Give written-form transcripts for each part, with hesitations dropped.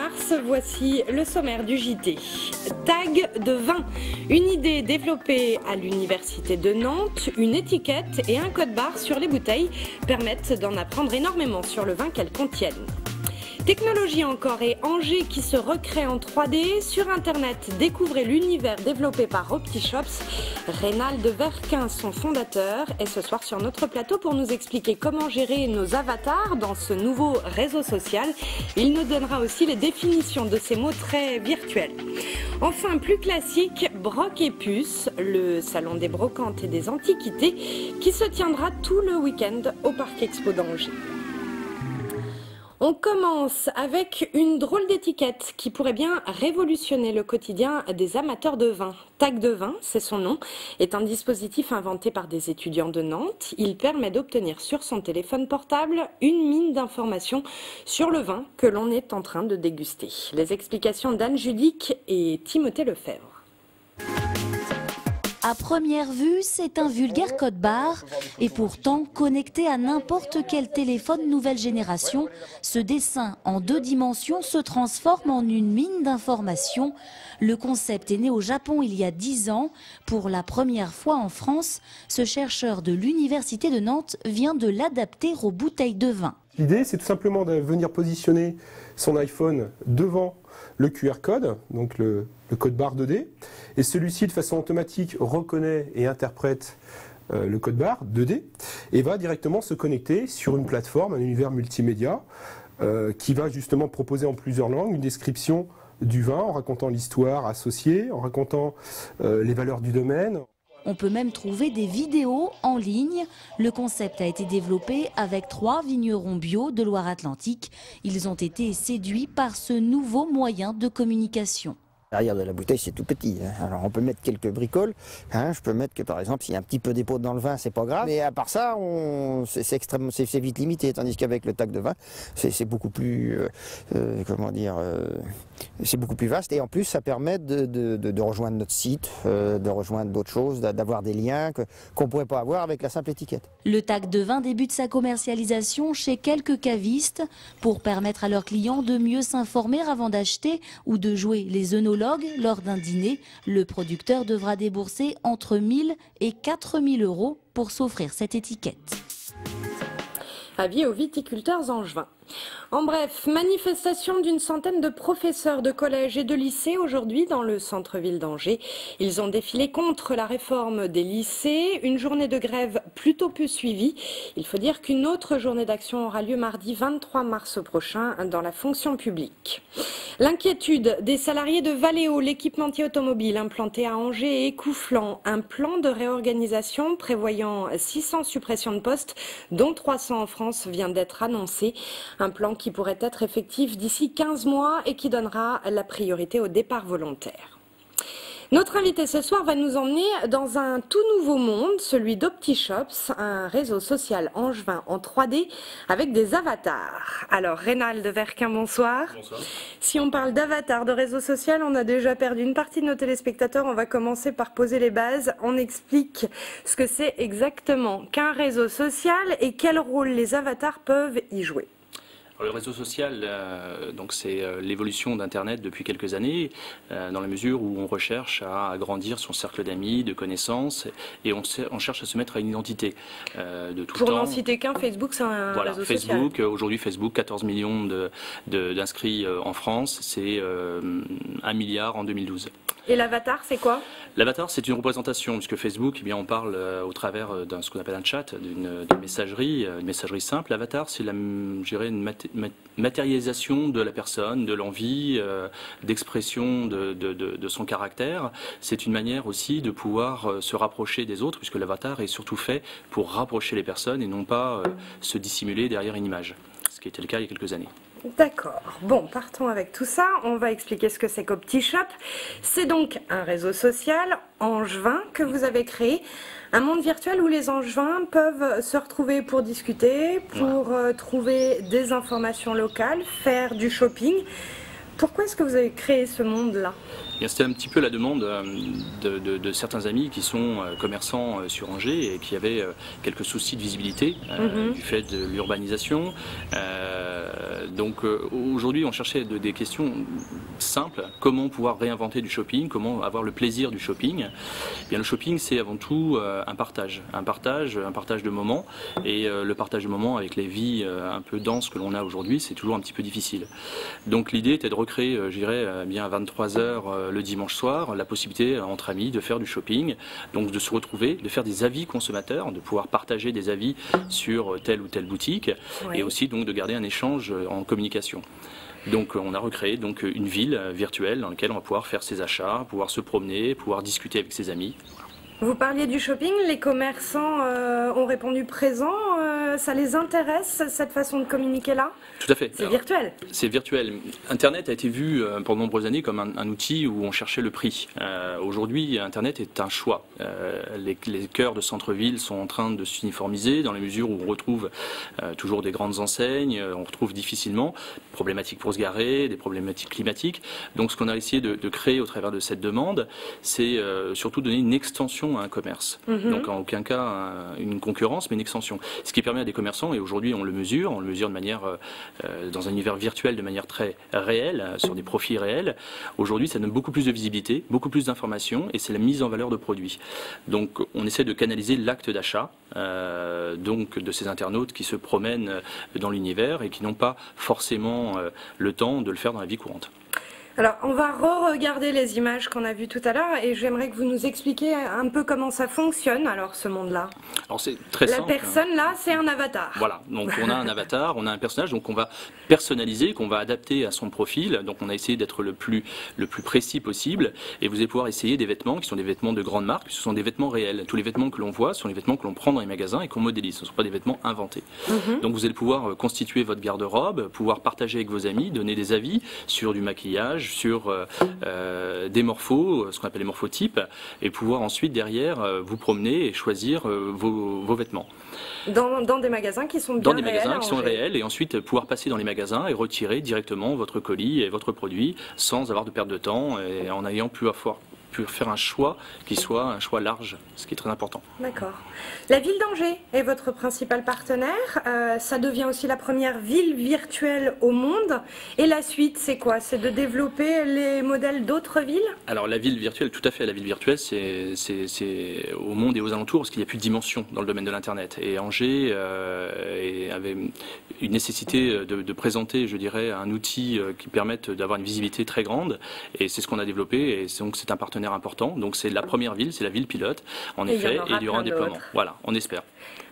mars, voici le sommaire du JT. Tag de vin, une idée développée à l'université de Nantes, une étiquette et un code barre sur les bouteilles permettent d'en apprendre énormément sur le vin qu'elles contiennent. Technologie encore et Angers qui se recrée en 3D. Sur Internet, découvrez l'univers développé par OptiShops. Reynald Verquin, son fondateur, est ce soir sur notre plateau pour nous expliquer comment gérer nos avatars dans ce nouveau réseau social. Il nous donnera aussi les définitions de ces mots très virtuels. Enfin, plus classique, Broc et Puce, le salon des brocantes et des antiquités qui se tiendra tout le week-end au Parc Expo d'Angers. On commence avec une drôle d'étiquette qui pourrait bien révolutionner le quotidien des amateurs de vin. Tag de vin, c'est son nom, est un dispositif inventé par des étudiants de Nantes. Il permet d'obtenir sur son téléphone portable une mine d'informations sur le vin que l'on est en train de déguster. Les explications d'Anne Judic et Timothée Lefebvre. À première vue, c'est un vulgaire code barre et pourtant, connecté à n'importe quel téléphone nouvelle génération, ce dessin en 2 dimensions se transforme en une mine d'informations. Le concept est né au Japon il y a 10 ans. Pour la première fois en France, ce chercheur de l'université de Nantes vient de l'adapter aux bouteilles de vin. L'idée, c'est tout simplement de venir positionner son iPhone devant le QR code, donc le code barre 2D, et celui-ci de façon automatique reconnaît et interprète le code barre 2D et va directement se connecter sur une plateforme, un univers multimédia qui va justement proposer en plusieurs langues une description du vin en racontant l'histoire associée, en racontant les valeurs du domaine. On peut même trouver des vidéos en ligne. Le concept a été développé avec 3 vignerons bio de Loire-Atlantique. Ils ont été séduits par ce nouveau moyen de communication. L'arrière de la bouteille, c'est tout petit. Alors on peut mettre quelques bricoles. Je peux mettre que par exemple, s'il y a un petit peu d'épaule dans le vin, c'est pas grave. Mais à part ça, c'est vite limité. Tandis qu'avec le tag de vin, c'est beaucoup plus, c'est beaucoup plus vaste. Et en plus, ça permet de rejoindre notre site, de rejoindre d'autres choses, d'avoir des liens qu'on ne pourrait pas avoir avec la simple étiquette. Le tag de vin débute sa commercialisation chez quelques cavistes pour permettre à leurs clients de mieux s'informer avant d'acheter ou de jouer les œnologues lors d'un dîner. Le producteur devra débourser entre 1 000 et 4 000 euros pour s'offrir cette étiquette. Avis aux viticulteurs angevins. En bref, manifestation d'une centaine de professeurs de collège et de lycée aujourd'hui dans le centre-ville d'Angers. Ils ont défilé contre la réforme des lycées, une journée de grève plutôt peu suivie. Il faut dire qu'une autre journée d'action aura lieu mardi 23 mars prochain dans la fonction publique. L'inquiétude des salariés de Valeo, l'équipementier automobile implanté à Angers et Écouflant. Un plan de réorganisation prévoyant 600 suppressions de postes, dont 300 en France, vient d'être annoncé. Un plan qui pourrait être effectif d'ici 15 mois et qui donnera la priorité au départ volontaire. Notre invité ce soir va nous emmener dans un tout nouveau monde, celui d'OptiShops, un réseau social angevin en 3D avec des avatars. Alors, Reynald Verquin, bonsoir. Bonsoir. Si on parle d'avatar, de réseau social, on a déjà perdu une partie de nos téléspectateurs. On va commencer par poser les bases. On explique ce que c'est exactement qu'un réseau social et quel rôle les avatars peuvent y jouer. Alors, le réseau social, donc c'est l'évolution d'Internet depuis quelques années, dans la mesure où on recherche à agrandir son cercle d'amis, de connaissances, et on cherche à se mettre à une identité de tout le temps. Pour n'en citer qu'un, Facebook, c'est un réseau social. Facebook, aujourd'hui Facebook, 14 millions d'inscrits en France, c'est 1 milliard en 2012. Et l'avatar, c'est quoi? L'avatar, c'est une représentation, puisque Facebook, eh bien, on parle au travers d'un ce qu'on appelle un chat, d'une messagerie simple. L'avatar, c'est une matérialisation de la personne, de l'envie, d'expression de son caractère. C'est une manière aussi de pouvoir se rapprocher des autres, puisque l'avatar est surtout fait pour rapprocher les personnes et non pas se dissimuler derrière une image, ce qui était le cas il y a quelques années. D'accord. Bon, partons avec tout ça. On va expliquer ce que c'est qu'OptiShop. C'est donc un réseau social angevin que vous avez créé. Un monde virtuel où les angevins peuvent se retrouver pour discuter, pour trouver des informations locales, faire du shopping. Pourquoi est-ce que vous avez créé ce monde-là ? Bien, c'était un petit peu la demande de certains amis qui sont commerçants sur Angers et qui avaient quelques soucis de visibilité du fait de l'urbanisation. Donc aujourd'hui, on cherchait des questions simples. Comment pouvoir réinventer du shopping? Comment avoir le plaisir du shopping? Eh bien, le shopping, c'est avant tout un partage de moments. Et le partage de moments avec les vies un peu denses que l'on a aujourd'hui, c'est toujours un petit peu difficile. Donc l'idée était de recréer, je dirais, bien à 23h le dimanche soir, la possibilité entre amis de faire du shopping, donc de se retrouver, de faire des avis consommateurs, de pouvoir partager des avis sur telle ou telle boutique, et aussi donc de garder un échange en communication. Donc on a recréé donc une ville virtuelle dans laquelle on va pouvoir faire ses achats, pouvoir se promener, pouvoir discuter avec ses amis. Vous parliez du shopping, les commerçants ont répondu présent, ça les intéresse cette façon de communiquer là? Tout à fait. C'est virtuel. C'est virtuel. Internet a été vu pendant de nombreuses années comme un outil où on cherchait le prix. Aujourd'hui, Internet est un choix. Les cœurs de centre-ville sont en train de s'uniformiser dans la mesure où on retrouve toujours des grandes enseignes, on retrouve difficilement problématiques pour se garer, des problématiques climatiques. Donc ce qu'on a essayé de créer au travers de cette demande, c'est surtout donner une extension à un commerce. Donc en aucun cas une concurrence, mais une extension. Ce qui permet à des commerçants, et aujourd'hui on le mesure de manière, dans un univers virtuel de manière très réelle, sur des profits réels. Aujourd'hui ça donne beaucoup plus de visibilité, beaucoup plus d'informations, et c'est la mise en valeur de produits. Donc on essaie de canaliser l'acte d'achat, donc de ces internautes qui se promènent dans l'univers et qui n'ont pas forcément le temps de le faire dans la vie courante. Alors, on va re-regarder les images qu'on a vues tout à l'heure et j'aimerais que vous nous expliquiez un peu comment ça fonctionne, alors, ce monde-là. Alors, c'est très simple. La personne, là, c'est un avatar. Voilà, donc on a un avatar, on a un personnage, donc on va personnaliser, qu'on va adapter à son profil. Donc, on a essayé d'être le plus précis possible et vous allez pouvoir essayer des vêtements qui sont des vêtements de grande marque, ce sont des vêtements réels. Tous les vêtements que l'on voit sont les vêtements que l'on prend dans les magasins et qu'on modélise, ce ne sont pas des vêtements inventés. Donc, vous allez pouvoir constituer votre garde-robe, pouvoir partager avec vos amis, donner des avis sur du maquillage, sur des morphos, ce qu'on appelle les morphotypes, et pouvoir ensuite derrière vous promener et choisir vos vêtements. Dans des magasins qui sont bien réels. Dans des magasins qui sont réels, et ensuite pouvoir passer dans les magasins et retirer directement votre colis et votre produit sans avoir de perte de temps et en ayant pu faire un choix qui soit un choix large, ce qui est très important. D'accord. La ville d'Angers est votre principal partenaire. Ça devient aussi la première ville virtuelle au monde. Et la suite, c'est quoi? C'est de développer les modèles d'autres villes? Alors la ville virtuelle, tout à fait. La ville virtuelle, c'est au monde et aux alentours, parce qu'il n'y a plus de dimension dans le domaine de l'Internet. Et Angers avait une nécessité de présenter, je dirais, un outil qui permette d'avoir une visibilité très grande. Et c'est ce qu'on a développé. Et donc c'est un partenaire important, donc c'est la première ville, c'est la ville pilote, en effet, et il y aura un déploiement. Voilà, on espère.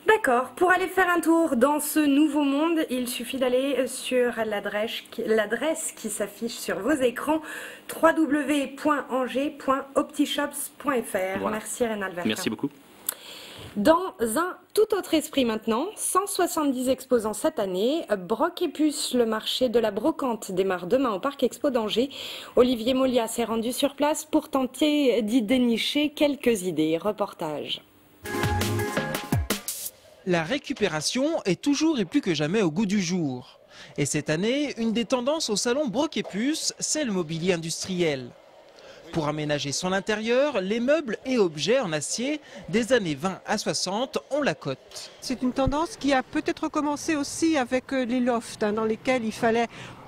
D'accord, pour aller faire un tour dans ce nouveau monde, il suffit d'aller sur l'adresse qui s'affiche sur vos écrans, www.angers.optishops.fr. Voilà. Merci Reynald Vertin. Merci beaucoup. Dans un tout autre esprit maintenant, 170 exposants cette année, Broc et Puce, le marché de la brocante démarre demain au Parc Expo d'Angers. Olivier Molia s'est rendu sur place pour tenter d'y dénicher quelques idées. Reportage. La récupération est toujours et plus que jamais au goût du jour. Et cette année, une des tendances au salon Broc et Puce, c'est le mobilier industriel. Pour aménager son intérieur, les meubles et objets en acier des années 20 à 60 ont la cote. C'est une tendance qui a peut-être commencé aussi avec les lofts, dans lesquels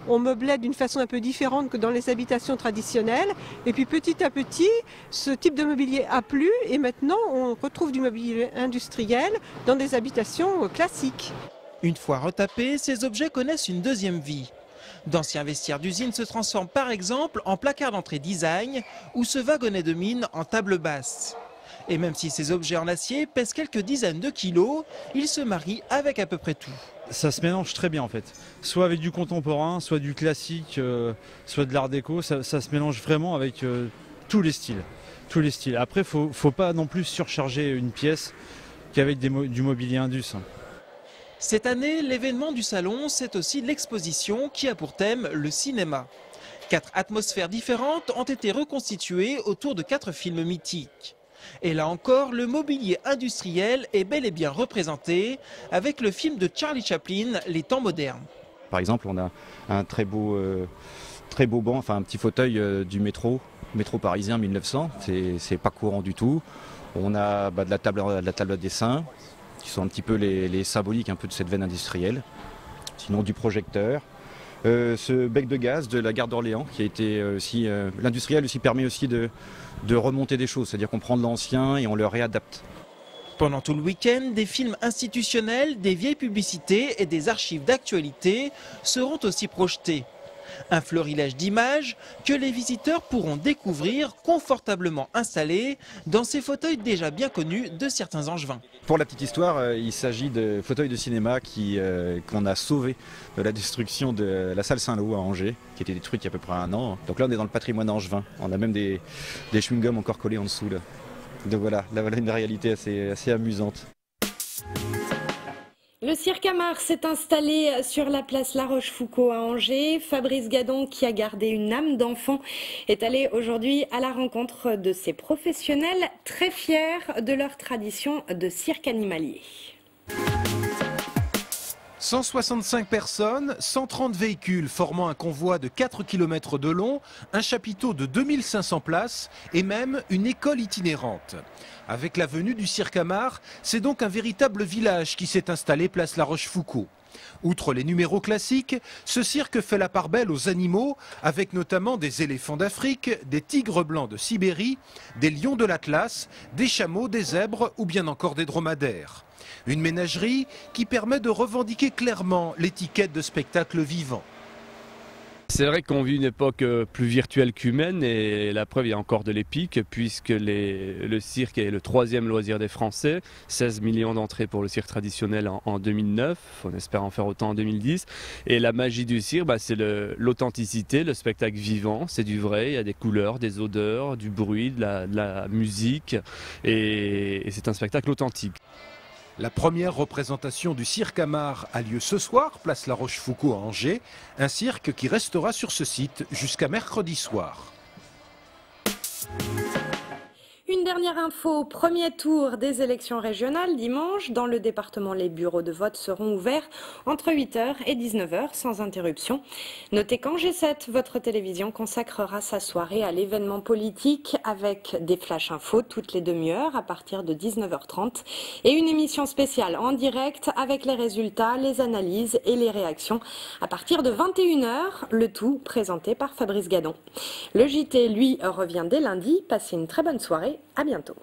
on meublait d'une façon un peu différente que dans les habitations traditionnelles. Et puis petit à petit, ce type de mobilier a plu et maintenant on retrouve du mobilier industriel dans des habitations classiques. Une fois retapés, ces objets connaissent une deuxième vie. D'anciens vestiaires d'usine se transforment par exemple en placard d'entrée design ou ce wagonnet de mine en table basse. Et même si ces objets en acier pèsent quelques dizaines de kilos, ils se marient avec à peu près tout. Ça se mélange très bien en fait, soit avec du contemporain, soit du classique, soit de l'art déco, ça se mélange vraiment avec tous les styles. Après, faut pas non plus surcharger une pièce qu'avec du mobilier indus. Cette année, l'événement du salon, c'est aussi l'exposition qui a pour thème le cinéma. 4 atmosphères différentes ont été reconstituées autour de 4 films mythiques. Et là encore, le mobilier industriel est bel et bien représenté avec le film de Charlie Chaplin, Les temps modernes. Par exemple, on a un très beau banc, enfin un petit fauteuil du métro métro parisien 1900, c'est pas courant du tout. On a de la table à dessin, qui sont un petit peu les symboliques un peu de cette veine industrielle. Sinon du projecteur. Ce bec de gaz de la gare d'Orléans, qui a été aussi... L'industriel aussi permet aussi de remonter des choses, c'est-à-dire qu'on prend de l'ancien et on le réadapte. Pendant tout le week-end, des films institutionnels, des vieilles publicités et des archives d'actualité seront aussi projetés. Un florilège d'images que les visiteurs pourront découvrir confortablement installés dans ces fauteuils déjà bien connus de certains Angevins. Pour la petite histoire, il s'agit de fauteuils de cinéma qu'on a sauvés de la destruction de la salle Saint-Lô à Angers, qui était détruite il y a à peu près 1 an. Donc là, on est dans le patrimoine angevin. On a même des chewing-gums encore collés en dessous. Là. Donc voilà, là voilà une réalité assez amusante. Le cirque Amar s'est installé sur la place La Rochefoucauld à Angers. Fabrice Gadon, qui a gardé une âme d'enfant, est allé aujourd'hui à la rencontre de ces professionnels très fiers de leur tradition de cirque animalier. 165 personnes, 130 véhicules formant un convoi de 4 km de long, un chapiteau de 2500 places et même une école itinérante. Avec la venue du cirque Amar, c'est donc un véritable village qui s'est installé place La Rochefoucauld. Outre les numéros classiques, ce cirque fait la part belle aux animaux, avec notamment des éléphants d'Afrique, des tigres blancs de Sibérie, des lions de l'Atlas, des chameaux, des zèbres ou bien encore des dromadaires. Une ménagerie qui permet de revendiquer clairement l'étiquette de spectacle vivant. C'est vrai qu'on vit une époque plus virtuelle qu'humaine et la preuve, il y a encore de l'épique puisque le cirque est le 3e loisir des Français, 16 millions d'entrées pour le cirque traditionnel en 2009, on espère en faire autant en 2010. Et la magie du cirque, c'est l'authenticité, le spectacle vivant, c'est du vrai, il y a des couleurs, des odeurs, du bruit, de la musique et c'est un spectacle authentique. La première représentation du cirque Amar a lieu ce soir, place La Rochefoucauld à Angers, un cirque qui restera sur ce site jusqu'à mercredi soir. Une dernière info, premier tour des élections régionales dimanche. Dans le département, les bureaux de vote seront ouverts entre 8h et 19h sans interruption. Notez qu'en G7, votre télévision consacrera sa soirée à l'événement politique avec des flash infos toutes les demi-heures à partir de 19h30 et une émission spéciale en direct avec les résultats, les analyses et les réactions à partir de 21h, le tout présenté par Fabrice Gadon. Le JT, lui, revient dès lundi. Passez une très bonne soirée. À bientôt.